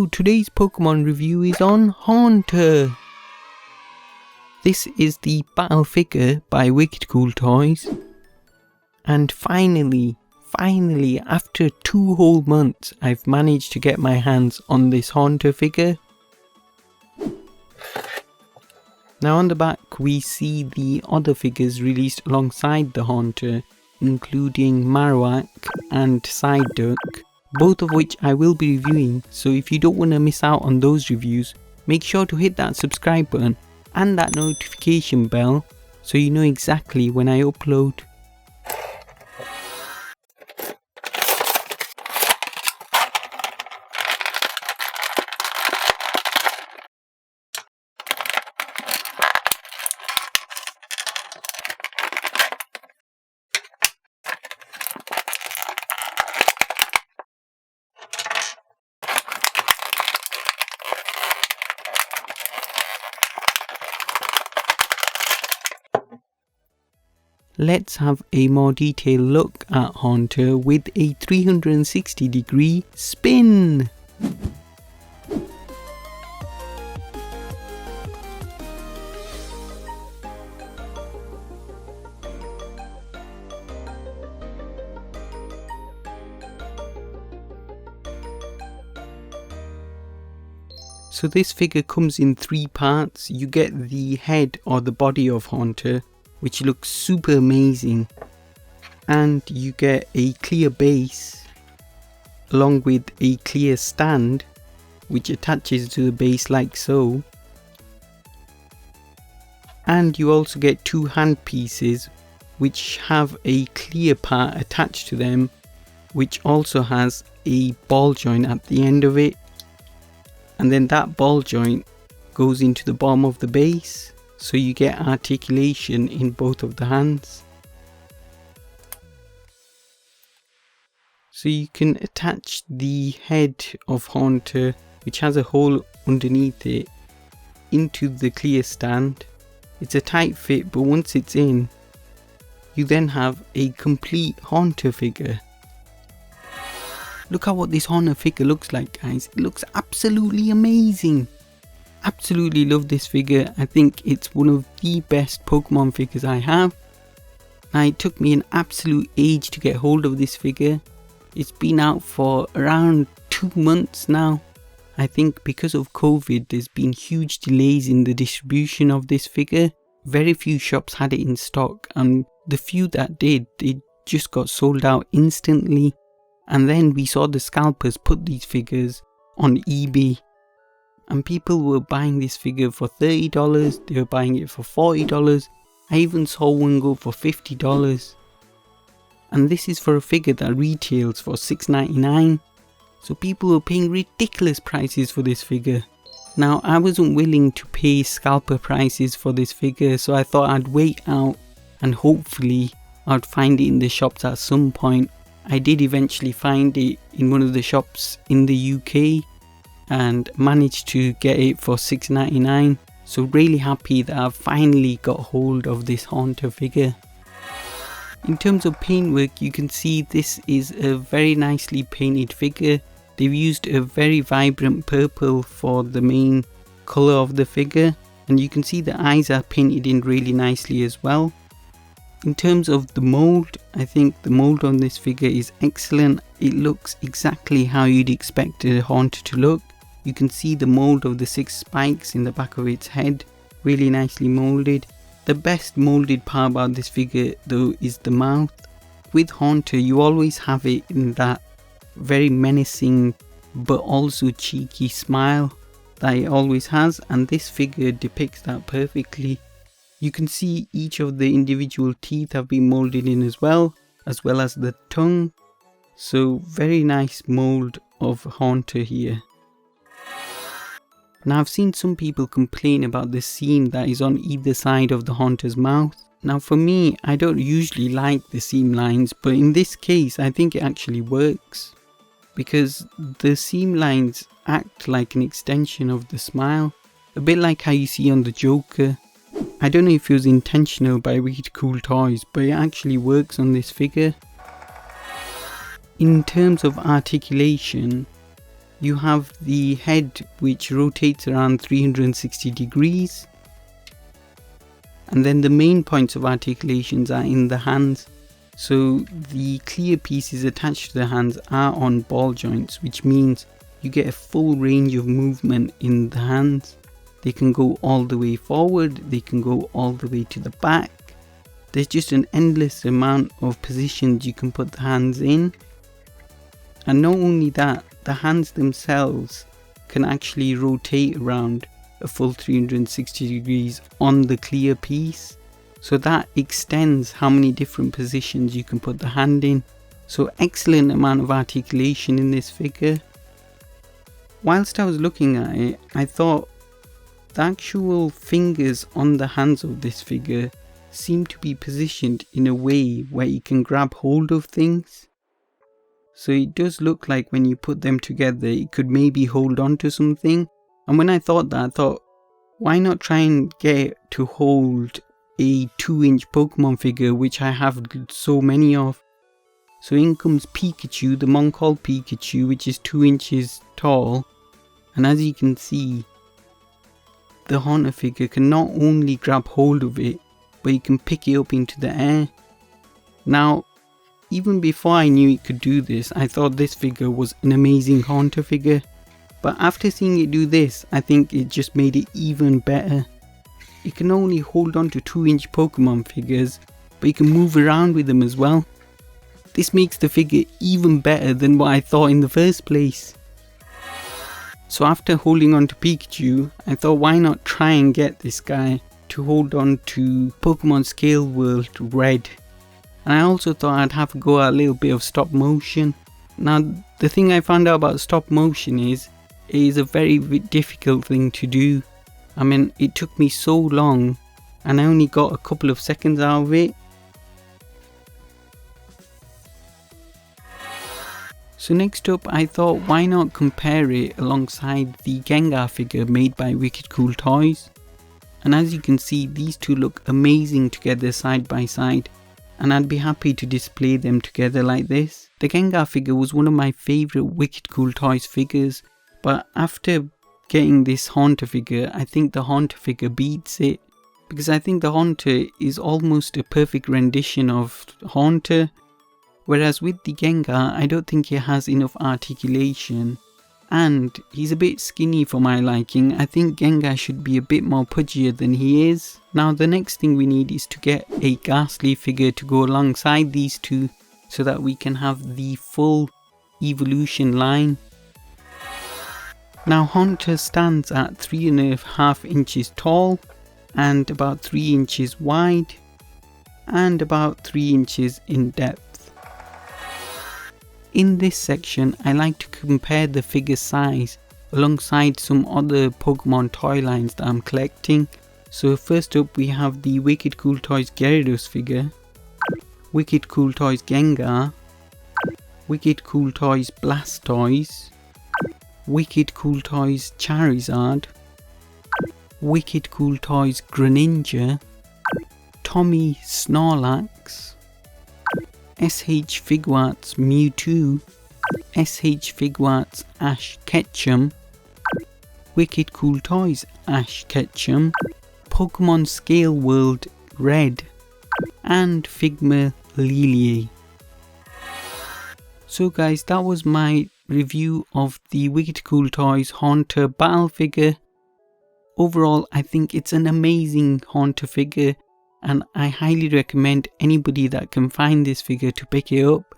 So today's Pokemon review is on Haunter. This is the battle figure by PoKeToy. And finally, after 2 whole months, I've managed to get my hands on this Haunter figure. Now on the back we see the other figures released alongside the Haunter, including Marowak and Psyduck, both of which I will be reviewing, so if you don't want to miss out on those reviews, make sure to hit that subscribe button and that notification bell so you know exactly when I upload. Let's have a more detailed look at Haunter with a 360-degree spin. So this figure comes in 3 parts. You get the head or the body of Haunter, which looks super amazing, and you get a clear base along with a clear stand which attaches to the base like so, and you also get 2 hand pieces which have a clear part attached to them, which also has a ball joint at the end of it, and then that ball joint goes into the bottom of the base. So you get articulation in both of the hands. So you can attach the head of Haunter, which has a hole underneath it, into the clear stand. It's a tight fit, but once it's in, you then have a complete Haunter figure. Look at what this Haunter figure looks like, guys. It looks absolutely amazing. Absolutely love this figure. I think it's one of the best Pokemon figures I have. Now, it took me an absolute age to get hold of this figure. It's been out for around 2 months now. I think because of COVID there's been huge delays in the distribution of this figure. Very few shops had it in stock, and the few that did, they just got sold out instantly. And then we saw the scalpers put these figures on eBay, and people were buying this figure for $30, they were buying it for $40, I even saw one go for $50. And this is for a figure that retails for $6.99, so people were paying ridiculous prices for this figure. Now, I wasn't willing to pay scalper prices for this figure, so I thought I'd wait out and hopefully I'd find it in the shops at some point. I did eventually find it in one of the shops in the UK and managed to get it for $6.99, so really happy that I've finally got hold of this Haunter figure. In terms of paintwork, you can see this is a very nicely painted figure. They've used a very vibrant purple for the main colour of the figure, and you can see the eyes are painted in really nicely as well. In terms of the mould, I think the mould on this figure is excellent. It looks exactly how you'd expect a Haunter to look. You can see the mould of the 6 spikes in the back of its head, really nicely moulded. The best moulded part about this figure though is the mouth. With Haunter you always have it in that very menacing but also cheeky smile that it always has, and this figure depicts that perfectly. You can see each of the individual teeth have been moulded in as well as the tongue. So very nice mould of Haunter here. Now, I've seen some people complain about the seam that is on either side of the Haunter's mouth. Now for me, I don't usually like the seam lines, but in this case I think it actually works, because the seam lines act like an extension of the smile, a bit like how you see on the Joker. I don't know if it was intentional by PoKeToy, but it actually works on this figure. In terms of articulation, You have the head which rotates around 360 degrees. And then the main points of articulations are in the hands. So the clear pieces attached to the hands are on ball joints, which means you get a full range of movement in the hands. They can go all the way forward, they can go all the way to the back. There's just an endless amount of positions you can put the hands in. And not only that, the hands themselves can actually rotate around a full 360 degrees on the clear piece. So that extends how many different positions you can put the hand in. So excellent amount of articulation in this figure. Whilst I was looking at it, I thought the actual fingers on the hands of this figure seem to be positioned in a way where you can grab hold of things. So it does look like when you put them together, it could maybe hold on to something. And when I thought that, I thought, why not try and get to hold a 2-inch Pokemon figure, which I have so many of. So in comes Pikachu, the mon called Pikachu, which is 2 inches tall. And as you can see, the Haunter figure can not only grab hold of it, but you can pick it up into the air. Now, even before I knew it could do this, I thought this figure was an amazing Haunter figure. But after seeing it do this, I think it just made it even better. It can only hold on to 2-inch Pokemon figures, but you can move around with them as well. This makes the figure even better than what I thought in the first place. So after holding on to Pikachu, I thought why not try and get this guy to hold on to Pokemon Scale World Red. And I also thought I'd have to go a little bit of stop motion. Now the thing I found out about stop motion is it is a very difficult thing to do. I mean, it took me so long and I only got a couple of seconds out of it. So next up, I thought why not compare it alongside the Gengar figure made by Wicked Cool Toys. And as you can see, these two look amazing together side by side, and I'd be happy to display them together like this. The Gengar figure was one of my favourite Wicked Cool Toys figures, but after getting this Haunter figure, I think the Haunter figure beats it, because I think the Haunter is almost a perfect rendition of Haunter. Whereas with the Gengar, I don't think he has enough articulation, and he's a bit skinny for my liking. I think Gengar should be a bit more pudgier than he is. Now the next thing we need is to get a Ghastly figure to go alongside these two, so that we can have the full evolution line. Now Haunter stands at 3.5 inches tall, and about 3 inches wide, and about 3 inches in depth. In this section, I like to compare the figure size alongside some other Pokemon toy lines that I'm collecting. So first up we have the Wicked Cool Toys Gyarados figure, Wicked Cool Toys Gengar, Wicked Cool Toys Blastoise, Wicked Cool Toys Charizard, Wicked Cool Toys Greninja, Tommy Snorlax, SH Figuarts Mewtwo, SH Figuarts Ash Ketchum, Wicked Cool Toys Ash Ketchum, Pokemon Scale World Red, and Figma Lillie. So guys, that was my review of the Wicked Cool Toys Haunter Battle figure. Overall, I think it's an amazing Haunter figure, and I highly recommend anybody that can find this figure to pick it up.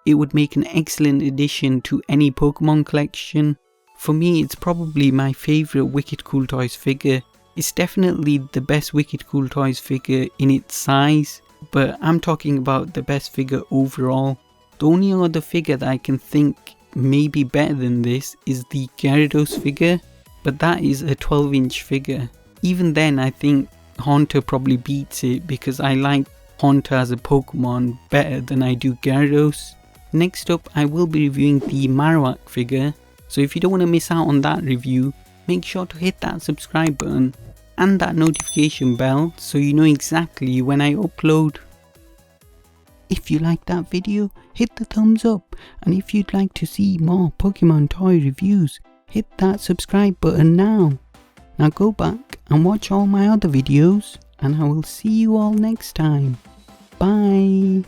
It would make an excellent addition to any Pokemon collection. For me, it's probably my favourite Wicked Cool Toys figure. It's definitely the best Wicked Cool Toys figure in its size, but I'm talking about the best figure overall. The only other figure that I can think may be better than this is the Gyarados figure, but that is a 12-inch figure. Even then, I think Haunter probably beats it, because I like Haunter as a Pokemon better than I do Gyarados. Next up, I will be reviewing the Marowak figure, so if you don't want to miss out on that review, make sure to hit that subscribe button and that notification bell so you know exactly when I upload. if you liked that video, hit the thumbs up, and if you'd like to see more Pokemon toy reviews, hit that subscribe button now. Now go back and watch all my other videos, and I will see you all next time. Bye.